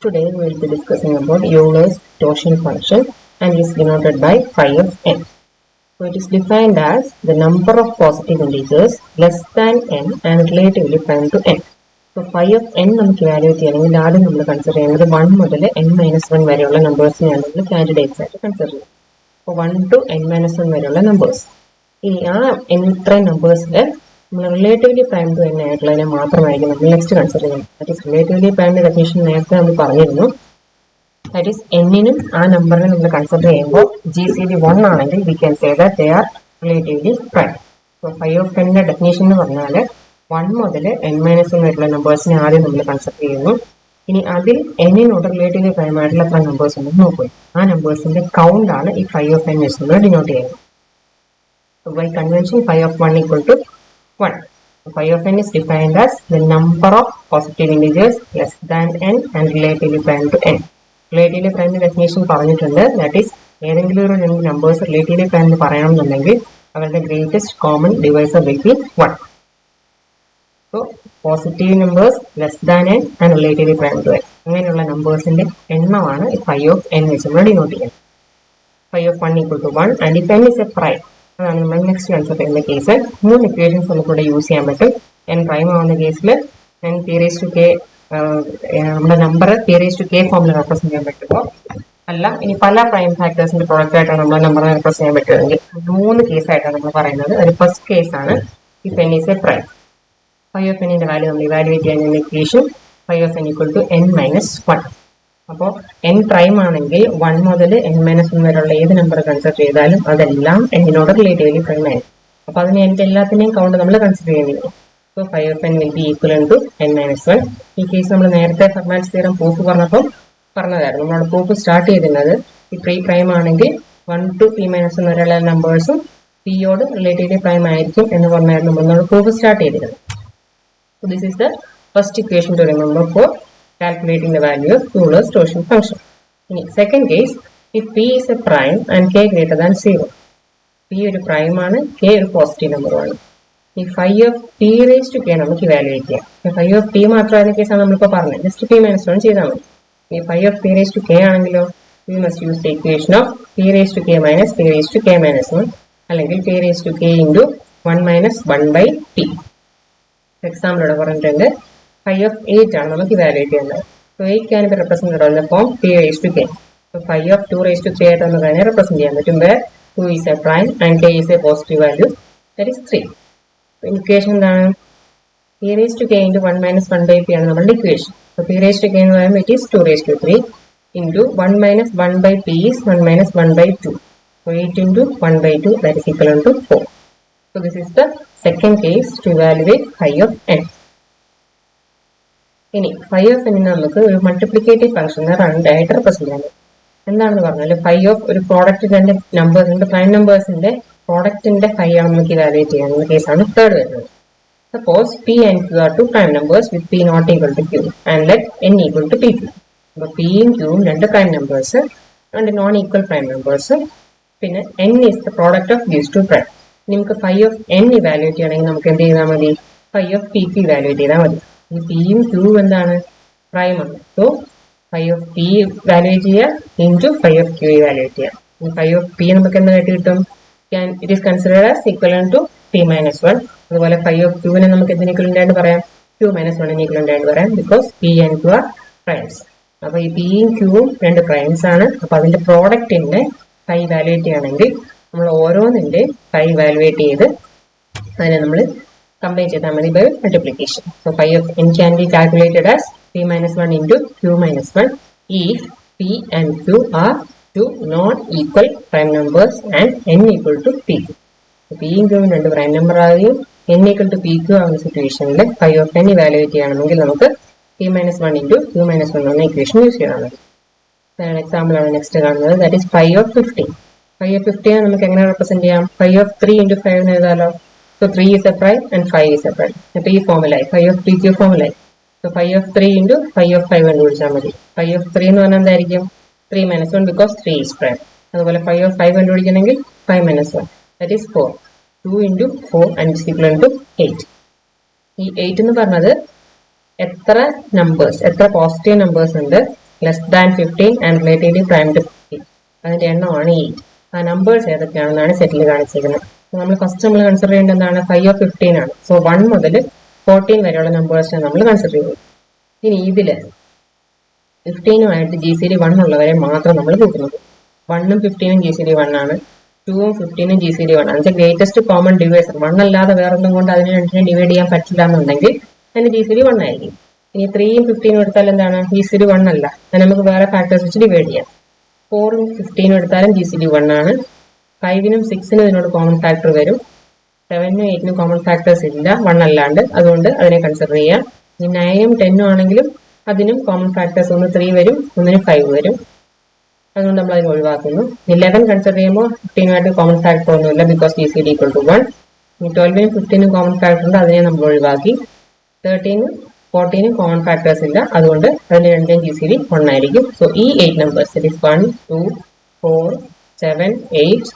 Today we will be discussing about Euler's torsion function and is denoted by phi of n. So it is defined as the number of positive integers less than n and relatively prime to n. So phi of n നമുക്ക് evaluate ചെയ്യണമെങ്കിൽ ആദ്യം നമ്മൾ consider ചെയ്യുന്നത് 1 മുതൽ n-1 വരെയുള്ള നമ്പേഴ്സിനെയാണ് നമ്മൾ candidates ആയിട്ട് consider ചെയ്യുന്നത്. അപ്പോൾ 1 to n-1 വരെയുള്ള നമ്പേഴ്സ്. ഇനി ആ ഇത്രയും നമ്പേഴ്സിൽ നമ്മൾ റിലേറ്റീവ്ലി പ്രൈം ടു n ആയിട്ടുള്ളതിനെ മാത്രമായിരിക്കും നമ്മൾ നെക്സ്റ്റ് കൺസിഡർ ചെയ്യുന്നത്. ദാറ്റ് ഈസ് റിലേറ്റീവ്ലി പ്രൈമിന്റെ ഡെഫിനിഷൻ നേരത്തെ നമ്മൾ പറഞ്ഞിരുന്നു. ദാറ്റ് ഈസ് എന്നിനും ആ നമ്പറിനെ നമ്മൾ കൺസിഡർ ചെയ്യുമ്പോൾ GCD 1 ആണെങ്കിൽ we can say that they are relatively prime. So phi of എന്നിന്റെ ഡെഫിനിഷൻ എന്ന് പറഞ്ഞാൽ 1 മുതൽ n-1 വരെയുള്ള നമ്പേഴ്സിനെ ആദ്യം നമ്മൾ കൺസിഡർ ചെയ്യുന്നു. ഇനി അതിൽ എന്നിനോട് റിലേറ്റീവ്ലി പ്രൈം ആയിട്ടുള്ള എത്ര നമ്പേഴ്സ് ഉണ്ടെന്ന് നോക്കുക. ആ നമ്പേഴ്സിന്റെ കൗണ്ട് ആണ് ഈ ഫൈ ഓഫ് n വെച്ച് ഡിനോട്ട് ചെയ്യുന്നത്. So by convention phi of 1 equal to 1. So phi of n is defined as the number of positive integers less than n and relatively prime to n. Relatively prime definition പറഞ്ഞിട്ടുണ്ട്. That is ഏതെങ്കിലും ഒരു രണ്ട് numbers relatively prime എന്ന് പറയണമെന്നുണ്ടെങ്കിൽ അവരുടെ greatest common divisor will be 1. So positive numbers less than n and relatively prime to n. അങ്ങനെയുള്ള നമ്പേഴ്സിന്റെ എണ്ണമാണ് phi of n വെച്ച് നമ്മൾ ഡിനോട്ട് ചെയ്യുന്നത്. Phi of 1 equal to 1 and if n is a prime അതാണ് നമ്മൾ next consider ചെയ്യുന്ന case. 3 equations നമുക്കിവിടെ use ചെയ്യാൻ പറ്റും. n പ്രൈം ആവുന്ന കേസിൽ n p raised to k നമ്മുടെ number p raised to k ഫോമിൽ റെപ്രസെന്റ് ചെയ്യാൻ പറ്റുമോ അല്ല ഇനി പല പ്രൈം ഫാക്ടേഴ്സിന്റെ പ്രോഡക്റ്റ് ആയിട്ടാണ് നമ്മൾ നമ്പറിനെ റെപ്രസെന്റ് ചെയ്യാൻ പറ്റുമെങ്കിൽ 3 കേസായിട്ടാണ് നമ്മൾ പറയുന്നത്. ഒരു ഫസ്റ്റ് കേസ് ആണ് if n is a prime. phi of n ന്റെ വാല്യൂ നമ്മൾ ഇവാലുവേറ്റ് ചെയ്യുന്ന equation phi of n equal to n-1. അപ്പോൾ n പ്രൈം ആണെങ്കിൽ 1 മുതൽ n-1 വരെയുള്ള ഏത് നമ്പർ കൺസിഡർ ചെയ്താലും അതെല്ലാം n-നോട് റിലേറ്റീവ്ലി പ്രൈം ആയിരിക്കും. അപ്പോൾ അതിന് n എല്ലാത്തിനെയും കൗണ്ട് നമ്മൾ കൺസിഡർ ചെയ്യുന്നില്ല. So phi of n will be equivalent to n-1. ഈ കേസ് നമ്മൾ നേരത്തെ ഫെർമാറ്റ്സ് തിയറം പ്രൂഫ് പറഞ്ഞപ്പോൾ പറഞ്ഞതായിരുന്നു. നമ്മൾ പ്രൂഫ് സ്റ്റാർട്ട് ചെയ്തിരുന്നത് ഈ പ്രീ പ്രൈം ആണെങ്കിൽ 1 to p-1 വരെയുള്ള നമ്പേഴ്സും പിയോട് റിലേറ്റീവ്ലി പ്രൈം ആയിരിക്കും എന്ന് പറഞ്ഞായിരുന്നു നമ്മൾ പ്രൂഫ് സ്റ്റാർട്ട് ചെയ്തിരുന്നത്. So this is the first equation to remember for calculating the value of Euler's torsion function. In the second case, if p is a prime and k greater than 0, p ഒരു prime ആണ്, k ഒരു positive number ആണ്. ഈ phi of p raised to k നമുക്ക് evaluate ചെയ്യാം. phi of p മാത്രമായിരുന്ന കേസാണ് നമ്മളിപ്പോൾ പറഞ്ഞത്. ജസ്റ്റ് p-1 ചെയ്താൽ മതി. ഈ phi of p raised to k ആണെങ്കിലോ we must use the equation of p raised to k minus p raised to k-1 അല്ലെങ്കിൽ p raised to k into 1 minus 1 by t. Example ഇവിടെ പറഞ്ഞിട്ടുണ്ട്. phi of 8 ആണ് നമുക്ക് evaluate ചെയ്യുന്നത്. So 8 can be represented on the form p raised to k. So phi of 2 raised to 3 ആയിട്ട് നമുക്ക് അതിനെ represent ചെയ്യാൻ പറ്റും. where 2 is a prime and k is a positive value, that is 3. So equation എന്താണ്? p raised to k into 1 minus 1 by p ആണ് നമ്മുടെ equation. So p raised to k എന്ന് പറയുമ്പോൾ it is 2 raised to 3 into 1 minus 1 by p is 1 minus 1 by 2. So 8 into 1 by 2 that is equal to 4. So this is the second case to evaluate phi of n. ഇനി phi of n നമുക്ക് ഒരു multiplicative ഫംഗ്ഷനെ റൗണ്ടായിട്ട് represent ചെയ്യാൻ പറ്റും. എന്താണെന്ന് പറഞ്ഞാൽ phi of ഒരു product രണ്ട് നമ്പേഴ്സിന്റെ പ്രൈം നമ്പേഴ്സിന്റെ പ്രോഡക്റ്റിന്റെ phi ആണ് നമുക്ക് ഇവാലുവേറ്റ് ചെയ്യാനുള്ള കേസാണ് തേർഡ് വരുന്നത്. Suppose p and q are two prime numbers with p not equal to q and let n equal to p2. അപ്പോൾ p യും q യും രണ്ട് പ്രൈം നമ്പേഴ്സ് രണ്ട് നോൺ ഈക്വൽ പ്രൈം നമ്പേഴ്സ് പിന്നെ n is the product of these two prime. നമുക്ക് phi of n evaluate ചെയ്യണമെങ്കിൽ നമുക്ക് എന്ത് ചെയ്താൽ മതി? phi of p ഇവാലുവേറ്റ് ചെയ്താൽ മതി. ഈ പിയും ക്യൂവും എന്താണ്? പ്രൈം ആണ്. So phi of p evaluate ചെയ്യുക into phi of q evaluate ചെയ്യുക. phi of p നമുക്ക് എന്തായിട്ട് കിട്ടും? It is considered as equivalent to p-1. അതുപോലെ phi of q നെ നമുക്ക് എന്തിന് ഇക്വലന്റ് ആയിട്ട് പറയാം? q-1 ഇക്വലന്റ് ആയിട്ട് പറയാം. Because p and q are primes. അപ്പോൾ ഈ പിയും ക്യൂവും രണ്ട് പ്രൈംസ് ആണ്. അപ്പോൾ അതിന്റെ പ്രോഡക്റ്റിന്റെ phi വാലുവേറ്റ് ചെയ്യുകയാണെങ്കിൽ നമ്മൾ ഓരോന്നിന്റെ phi വാലുവേറ്റ് ചെയ്ത് അതിനെ നമ്മൾ combine ചെയ്താൽ മതി by multiplication. So phi of n can be calculated as p-1 into q-1 if p and q are two non-equal prime numbers and n equal to p. So p യും q യും രണ്ട് prime number ആവുകയും n equal to pq ആവുന്ന സിറ്റുവേഷനിൽ phi of n evaluate ചെയ്യണമെങ്കിൽ നമുക്ക് p-1 into q-1 എന്ന equation use ചെയ്യണം മതി. എക്സാമ്പിൾ ആണ് നെക്സ്റ്റ് കാണുന്നത്. That is phi of 15. phi of 15 നമുക്ക് എങ്ങനെ റെപ്രസെന്റ് ചെയ്യാം? phi of 3 into 5 എന്ന് എഴുതാലോ. So 3 is a prime and 5 is a prime. അപ്പോൾ ഈ ഫോമിലായി phi of 3q ഫോമിലായി. So phi of 3 into phi of 5 കണ്ടുപിടിച്ചാൽ മതി. phi of 3 എന്ന് പറഞ്ഞാൽ എന്തായിരിക്കും? 3-1 because 3 is prime. അതുപോലെ phi of 5 കണ്ടുപിടിക്കണമെങ്കിൽ 5-1 that is 4. 2 into 4 and is equal to 8. ഈ 8 എന്ന് പറഞ്ഞത് എത്ര നമ്പേഴ്സ് എത്ര പോസിറ്റീവ് നമ്പേഴ്സ് ഉണ്ട് less than 15 and relatively prime to 15. അതിന്റെ എണ്ണമാണ് 8. ആ നമ്പേഴ്സ് ഏതൊക്കെയാണെന്നാണ് സെറ്റിൽ കാണിച്ചിരിക്കുന്നത്. നമ്മൾ ഫസ്റ്റ് നമ്മൾ കൺസിഡർ ചെയ്യേണ്ടത് എന്താണ്? 5 ഓഫ് 15 ആണ്. സോ 1 മുതൽ 14 വരെയുള്ള നമ്പേഴ്സിനെ നമ്മൾ കൺസിഡർ ചെയ്യും. ഇനി ഇതില് 15ഉമായിട്ട് GCD 1 ഉള്ളവരെ മാത്രം നമ്മൾ കൂട്ടുന്നത്. 1ഉം 15ഉം GCD 1 ആണ്. 2ഉം 15ഉം GCD 1 ആണ്. ഗ്രേറ്റസ്റ്റ് കോമൺ ഡിവൈസർ 1 അല്ലാതെ വേറൊന്നും കൊണ്ട് അതിനെ രണ്ടിനെ ഡിവൈഡ് ചെയ്യാൻ പറ്റില്ല എന്നുണ്ടെങ്കിൽ അതിന് GCD 1 ആയിരിക്കും. ഇനി 3ഉം 15ഉം എടുത്താൽ എന്താണ്? GCD 1 അല്ല. അത് നമുക്ക് വേറെ ഫാക്ടേഴ്സ് വെച്ച് ഡിവൈഡ് ചെയ്യാം. 4ഉം 15ഉം എടുത്താലും GCD 1 ആണ്. 5നും 6നും ഇതിനോട് കോമൺ ഫാക്ടർ വരും. 7നും 8നും കോമൺ ഫാക്ടേഴ്സ് ഇല്ല 1 അല്ലാണ്ട്, അതുകൊണ്ട് അതിനെ കൺസിഡർ ചെയ്യാം. ഇനി 9ഉം 10ഉം ആണെങ്കിലും അതിനും കോമൺ ഫാക്ടേഴ്സ് ഒന്ന് 3 വരും, ഒന്നിന് 5 വരും. അതുകൊണ്ട് നമ്മൾ അതിന് ഒഴിവാക്കുന്നു. 11 കൺസിഡർ ചെയ്യുമ്പോൾ 15ഉമായിട്ട് കോമൺ ഫാക്ടർ ഒന്നുമില്ല, ബിക്കോസ് GCD ഈക്വൽ ടു 1. 12നും 15നും കോമൺ ഫാക്ടർ ഉണ്ട്, അതിനെ നമ്മൾ ഒഴിവാക്കി. 13നും 14നും കോമൺ ഫാക്ടേഴ്സ് ഇല്ല, അതുകൊണ്ട് അതിന് രണ്ടിനും GCD 1 ആയിരിക്കും. സോ ഈ 8 നമ്പേഴ്സ്, ഇറ്റ് ഈസ് 1, 2, 4, 7, 8,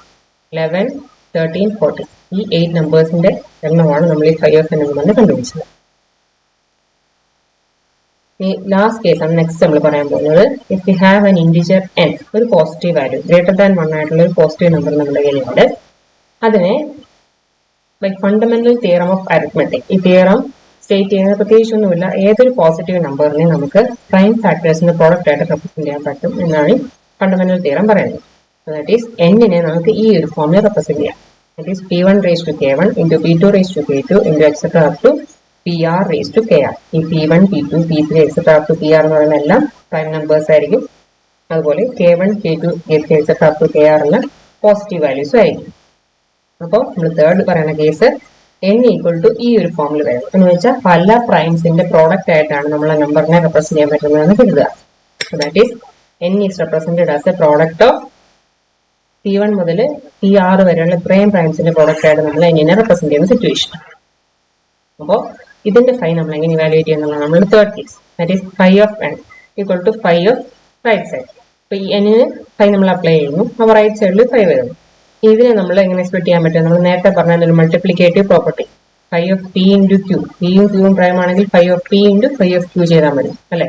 11, 13, 14. ഈ 8 നമ്പേഴ്സിന്റെ എണ്ണമാണ് നമ്മൾ ഈ 5 of n എന്ന് കണ്ടുപിടിച്ചത്. ഈ ലാസ്റ്റ് കേസ് ആണ് നെക്സ്റ്റ് നമ്മൾ പറയാൻ പോകുന്നത്. If we have an integer n, ഒരു പോസിറ്റീവ് വാല്യൂ ഗ്രേറ്റർ ദാൻ 1 ആയിട്ടുള്ള ഒരു പോസിറ്റീവ് നമ്പർ നമ്മുടെ കയ്യിലുണ്ട്. അതിനെ like fundamental theorem of arithmetic, ഈ തിയറം സ്റ്റേറ്റ് ചെയ്യുന്നത് പ്രത്യേകിച്ചൊന്നുമില്ല, ഏതൊരു പോസിറ്റീവ് നമ്പറിനെ നമുക്ക് പ്രൈം ഫാക്ടേഴ്സിന്റെ പ്രോഡക്റ്റ് ആയിട്ട് റെപ്രസെന്റ് ചെയ്യാൻ പറ്റും എന്നാണ് ഫണ്ടമെന്റൽ തിയറം പറയുന്നത്. ദാറ്റ് ഈസ് n-നെ നമുക്ക് ഈ ഒരു ഫോമിൽ റെപ്രസെന്റ് ചെയ്യാം. That is p1 raised to k1 into p2 raised to k2 into etc. up to pr raised to kr. ഈ p1, p2, p3 etc. up to pr എന്ന് പറയുന്ന എല്ലാം പ്രൈം നമ്പേഴ്സ് ആയിരിക്കും. അതുപോലെ k1, k2, k3 etc. up to kr എല്ലാം positive values ആയിരിക്കും. അപ്പോൾ നമ്മൾ തേർഡ് പറയുന്ന കേസ് n ഈക്വൽ ടു ഈ ഒരു ഫോമിൽ വരും എന്ന് വെച്ചാൽ പല പ്രൈംസിന്റെ പ്രോഡക്റ്റ് ആയിട്ടാണ് നമ്മൾ ആ നമ്പറിനെ റെപ്രസെന്റ് ചെയ്യാൻ പറ്റുന്നതെന്ന് കരുതുക. That is n is represented as A product of p1 മുതൽ pr വരെയുള്ള ഇത്രയും പ്രൈംസിന്റെ പ്രോഡക്റ്റ് ആയിട്ട് നമ്മൾ n-നെ റെപ്രസെന്റ് ചെയ്യുന്ന സിറ്റുവേഷൻ. അപ്പോൾ ഇതിന്റെ ഫൈ നമ്മൾ എങ്ങനെ ഇവാലുവേറ്റ് ചെയ്യുന്നതാണ് നമ്മുടെ third case. That is phi of n equal to phi of right side. അപ്പൊ ഈ n-ന് ഫൈ നമ്മൾ അപ്ലൈ ചെയ്യുന്നു, അപ്പോൾ റൈറ്റ് സൈഡിൽ ഫൈ വരുന്നു. ഇതിനെ നമ്മൾ എങ്ങനെ സ്പ്ലിറ്റ് ചെയ്യാൻ പറ്റും? നമ്മൾ നേരത്തെ പറഞ്ഞ ഒരു multiplicative property, phi of p into q. പിയും ക്യൂവും പ്രൈം ആണെങ്കിൽ phi of p into phi of q ചെയ്താൽ മതി അല്ലെ.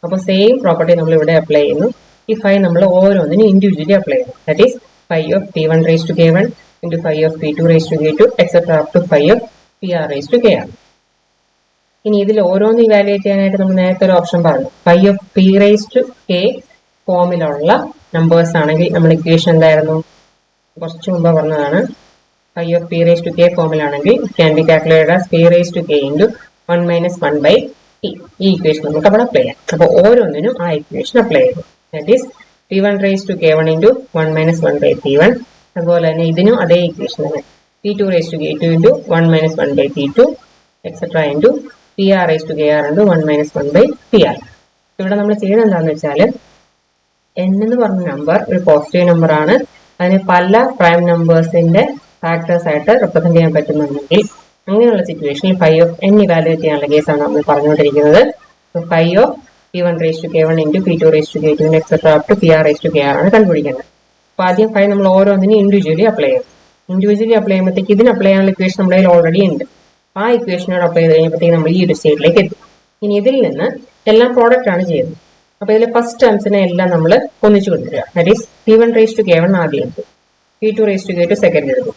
അപ്പോൾ സെയിം പ്രോപ്പർട്ടി നമ്മൾ ഇവിടെ അപ്ലൈ ചെയ്യുന്നു. ഈ ഫൈ നമ്മൾ ഓരോന്നിനും ഇൻഡിവിജ്വലി അപ്ലൈ ചെയ്യുന്നു. That is phi of p1 raised to k1 into phi of p2 raised to k2 etc. up to phi of pr raised to kr. ഇനി ഇതിൽ ഓരോന്ന് ഇവാലുവേറ്റ് ചെയ്യാനായിട്ട് നമ്മൾ നേരത്തെ ഒരു ഓപ്ഷൻ പറഞ്ഞു, phi of p raised to k ഫോമിലുള്ള numbers ആണെങ്കിൽ നമ്മൾ ഇക്വേഷൻ എന്തായിരുന്നു? കുറച്ച് മുമ്പ് പറഞ്ഞതാണ്. Phi of p raised to k ഫോമിലാണെങ്കിൽ can be calculated as p raised to k into 1 minus 1 by t. ഈ ഇക്വേഷൻ നമുക്ക് അവിടെ അപ്ലൈ ചെയ്യാം. അപ്പോൾ ഓരോന്നിനും ആ ഇക്വേഷൻ അപ്ലൈ ചെയ്യും. That is p1 raised to k1 into 1 minus 1 by p1. അതുപോലെ തന്നെ ഇതിനും അതേ ഇക്വേഷൻ തന്നെ, p2 raised to k2 into 1 minus 1 by p2 etc. into pr raised to kr into 1 minus 1 by pr. ഇവിടെ നമ്മൾ ചെയ്യുന്നത് എന്താണെന്ന് വെച്ചാൽ n എന്ന് പറഞ്ഞ നമ്പർ ഒരു പോസിറ്റീവ് നമ്പർ ആണ്. അതിന് പല പ്രൈം നമ്പേഴ്സിന്റെ ഫാക്ടേഴ്സ് ആയിട്ട് റെപ്രസെന്റ് ചെയ്യാൻ പറ്റുന്നുണ്ടെങ്കിൽ അങ്ങനെയുള്ള സിറ്റുവേഷനിൽ ഫൈ ഓഫ് n ഇവാലുവേറ്റ് ചെയ്യാനുള്ള കേസാണ് നമ്മൾ പറഞ്ഞുകൊണ്ടിരിക്കുന്നത്. Phi of p1 raised to k1 into p2 raised to k2 etc. up to pr raised to kr ആണ് കണ്ടുപിടിക്കേണ്ടത്. അപ്പോൾ ആദ്യം ഫൈ നമ്മൾ ഓരോന്നിനും ഇൻഡിവിജ്വലി അപ്ലൈ ചെയ്യും. ഇൻഡിവിജ്വലി അപ്ലൈ ചെയ്യുമ്പോഴത്തേക്ക് ഇതിന് അപ്ലൈ ചെയ്യാനുള്ള ഇക്വേഷൻ നമ്മുടെ കയ്യിൽ ഓൾറെഡി ഉണ്ട്. ആ ഇക്വേഷനോട് അപ്ലൈ ചെയ്ത് കഴിയുമ്പോഴത്തേക്ക് നമ്മൾ ഈ ഒരു സ്റ്റേറ്റിലേക്ക് എത്തും. ഇനി ഇതിൽ നിന്ന് എല്ലാം പ്രോഡക്റ്റ് ആണ് ചെയ്യുന്നത്. അപ്പോൾ ഇതിലെ ഫസ്റ്റ് ടേംസിനെ എല്ലാം നമ്മൾ ഒന്നിച്ചു കൊണ്ടുവരിക. That is p1 raised to k1 ആദ്യം എടുക്കും, p2 raised to k2 second എടുക്കും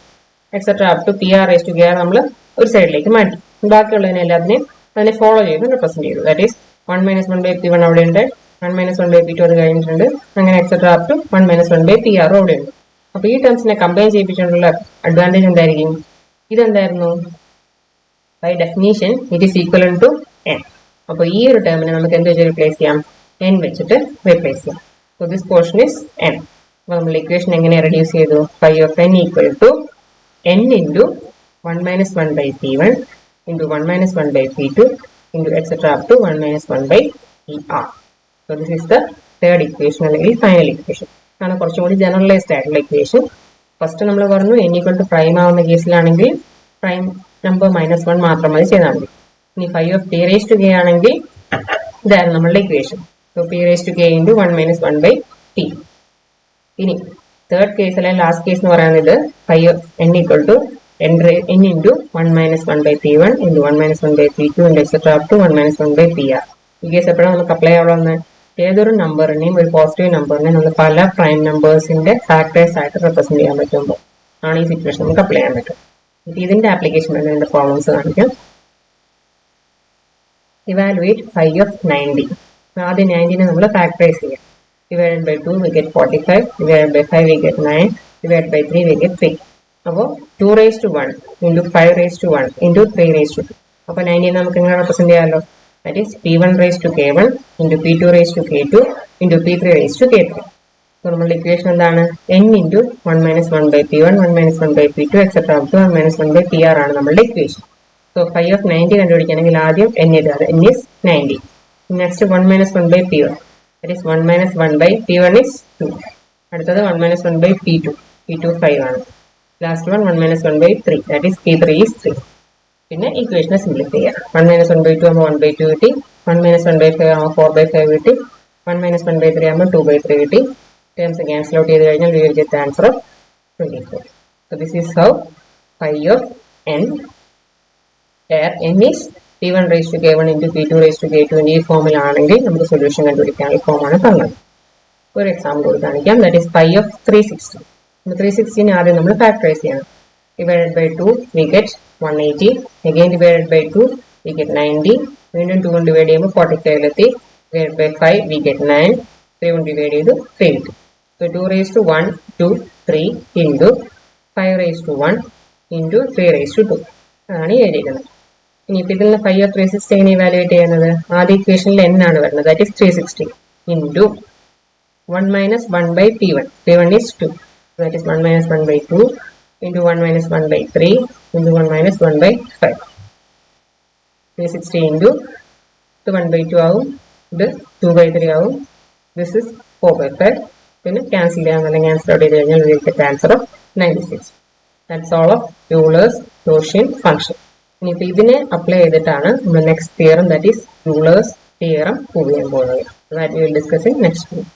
etcetera up to pr raised to kr നമ്മൾ ഒരു സൈഡിലേക്ക് മാറ്റി. ബാക്കിയുള്ളതിനെ എല്ലാത്തിനെയും അതിനെ ഫോളോ ചെയ്ത് റെപ്രസെന്റ് ചെയ്തു. That is 1 minus 1 by p1 അവിടെ ഉണ്ട്, 1 minus 1 by p2 അത് കഴിഞ്ഞിട്ടുണ്ട്, അങ്ങനെ etcetera up to 1 minus 1 by pr അവിടെ ഉണ്ട്. അപ്പോൾ ഈ ടേംസിനെ കമ്പൈൻ ചെയ്യിപ്പിച്ചുകൊണ്ടുള്ള അഡ്വാൻറ്റേജ് എന്തായിരിക്കും? ഇതെന്തായിരുന്നു? By definition it is equivalent to n. അപ്പോൾ ഈ ഒരു ടേമിനെ നമുക്ക് എന്ത് വെച്ച് റീപ്ലേസ് ചെയ്യാം? n വെച്ചിട്ട് റീപ്ലേസ് ചെയ്യാം. So this portion is n. അപ്പോൾ നമ്മൾ ഇക്വേഷൻ എങ്ങനെ റെഡ്യൂസ് ചെയ്തു? Phi of n equal to n into 1 minus 1 by p1 into 1 minus 1 by p2 into etc. up to 1 minus 1 by pr. So this is the third equation അല്ലെങ്കിൽ final equation. ആണ് കുറച്ചും കൂടി generalised ആയിട്ടുള്ള equation. First നമ്മൾ പറഞ്ഞു n equal to prime ആവുന്ന കേസിലാണെങ്കിൽ prime number -1 മാത്രം മതി ചെയ്താൽ മതി. ഇനി phi of p raised to k ആണെങ്കിൽ ഇതായിരുന്നു നമ്മളുടെ equation. So p raised to k into 1 minus 1 by t. ഇനി തേർഡ് കേസ് അല്ലെങ്കിൽ ലാസ്റ്റ് കേസ് എന്ന് പറയുന്നത് phi of n equal to n into 1 minus 1 by p1 into 1 minus 1 by p2 and etc. up to 1 minus 1 by pr. ഈ case എപ്പോഴാണ് നമുക്ക് apply ആവുന്നത്? ഏതൊരു നമ്പറിനെയും ഒരു പോസിറ്റീവ് നമ്പറിനെ നമ്മൾ പല പ്രൈം നമ്പേഴ്സിന്റെ ഫാക്ടേഴ്സ് ആയിട്ട് റെപ്രസെന്റ് ചെയ്യാൻ പറ്റുമ്പോൾ ആണ് ഈ സിറ്റുവേഷൻ നമുക്ക് അപ്ലൈ ചെയ്യാൻ പറ്റും. ഇതിന്റെ ആപ്ലിക്കേഷൻ ഇതിന്റെ പ്രോബ്ലംസ് കാണിക്കാം. Evaluate 5 of 90. ആദ്യം 90നെ നമ്മൾ ഫാക്ടറൈസ് ചെയ്യാം. Divided by 2 we get 45, divided by 5 we get 9, divided by 3 we get 3. അപ്പോൾ 2 raised to 1 into 5 raised to 1 into 3 raised to 2. അപ്പോൾ 90 നമുക്ക് എങ്ങനെ റെപ്രസെന്റ് ചെയ്യാമല്ലോ? That is P1 raised to K1 into P2 raised to K2 into P3 raised to K3. അപ്പോൾ നമ്മളുടെ equation എന്താണ്? n into 1 minus 1 by P1, 1 minus 1 by P2, etc. up to 1 minus 1 by PR ആണ് നമ്മളുടെ equation. So 5 of 90 കണ്ടുപിടിക്കണമെങ്കിൽ ആദ്യം n എഴുതുക. n is 90. Next 1 minus 1 by P1. That is 1 minus 1 by P1 is 2. അടുത്തത് 1 minus 1 by P2. P2 5 ആണ്. Last one 1 minus 1 by 3. That is P3 is 3. പിന്നെ ഇക്വേഷനെ simplify ചെയ്യാം. 1 minus 1 by 2 ആകുമ്പോൾ 1 by 2 കിട്ടി. 1 minus 1 by 5 ആകുമ്പോൾ 4 by 5 കിട്ടി. 1 minus 1 by 3 ആകുമ്പോൾ 2 by 3 കിട്ടി. Terms cancel out ചെയ്ത് കഴിഞ്ഞാൽ we will get the answer of 24. So this is how phi of n, where n is P1 raised to K1 into P2 raised to K2 ഈ ഫോമിലാണെങ്കിൽ നമുക്ക് solution കണ്ടുപിടിക്കാൻ ഈ ഫോമാണ് തന്നത്. ഒരു എക്സാമ്പിൾ കൂടി കാണിക്കാം. That is phi of 360. 360നെ ആദ്യം നമ്മൾ ഫാക്ടറൈസ് ചെയ്യണം. Divided by 2 we get 180. Again divided by 2 we get 90. വീണ്ടും 2 കൊണ്ട് ഡിവൈഡ് ചെയ്യുമ്പോൾ 45 divided by 5 we get 9. 3 കൊണ്ട് ഡിവൈഡ് ചെയ്ത് 3 കിട്ടും. So 2 raised to 1 2 3 into 5 raised to 1 into 3 raised to 2 അതാണ് ഈ എഴുതിയിരിക്കുന്നത്. ഇനി ഇപ്പം ഇതിൽ നിന്ന് 5 of 360 എങ്ങനെ ഇവാലുവേറ്റ് ചെയ്യുന്നത്? ആദ്യ ഇക്വേഷനിൽ n ആണ് വരുന്നത്. That is 360 into 1 minus 1 by P1. P1 is 2. That is 1 minus 1 by 2 into 1 minus 1 by 3 into 1 minus 1 by 5. 360 into 1 by 2 ആവും. ഇത് 2 by 3 ആവും. This is 4 by 5. പിന്നെ ക്യാൻസൽ ചെയ്യാൻ ക്യാൻസൽ ഔട്ട് ചെയ്ത് കഴിഞ്ഞാൽ we will get the answer of 96. That's all of Euler's Gaussian function. ഇനിയിപ്പോൾ ഇതിനെ apply ചെയ്തിട്ടാണ് നമ്മൾ next theorem, that is Euler's theorem prove ചെയ്യാൻ പോകുന്നത്. That we will discuss in next week.